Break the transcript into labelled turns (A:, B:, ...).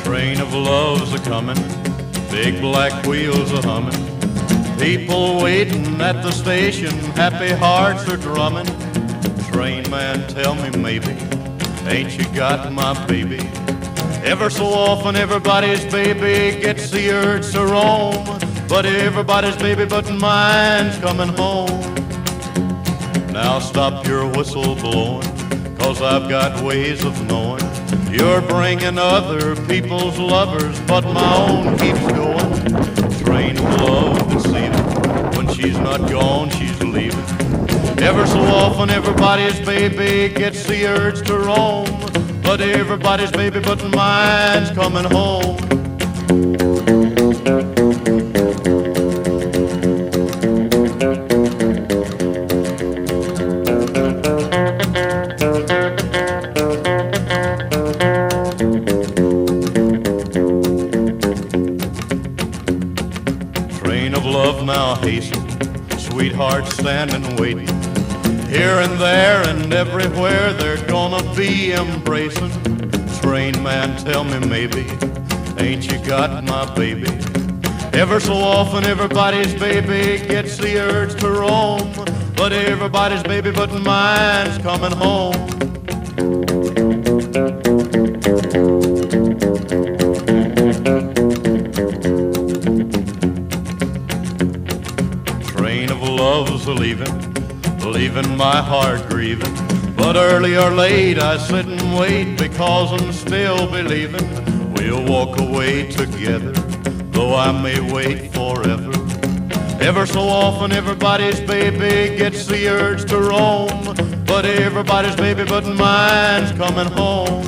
A: Train of love's a-comin', big black wheels a-hummin', people waiting at the station, happy hearts are drumming. Train man, tell me maybe, ain't you got my baby? Ever so often everybody's baby gets the urge to roam, but everybody's baby but mine's coming home. Now stop your whistle blowing, 'cause I've got ways of knowing you're bringing other people's lovers, but my own keeps going. Train of love deceiving, when she's not gone, she's leaving. Ever so often everybody's baby gets the urge to roam, but everybody's baby but mine's coming home. Train of love now hasten, sweethearts standing waiting. Here and there and everywhere they're gonna be embracing. Train man, tell me maybe, ain't you got my baby? Ever so often everybody's baby gets the urge to roam, but everybody's baby but mine's coming home. Train of love's a-leaving, leaving my heart grieving, but early or late I sit and wait, because I'm still believing we'll walk away together, though I may wait forever. Ever so often everybody's baby gets the urge to roam, but everybody's baby but mine's coming home.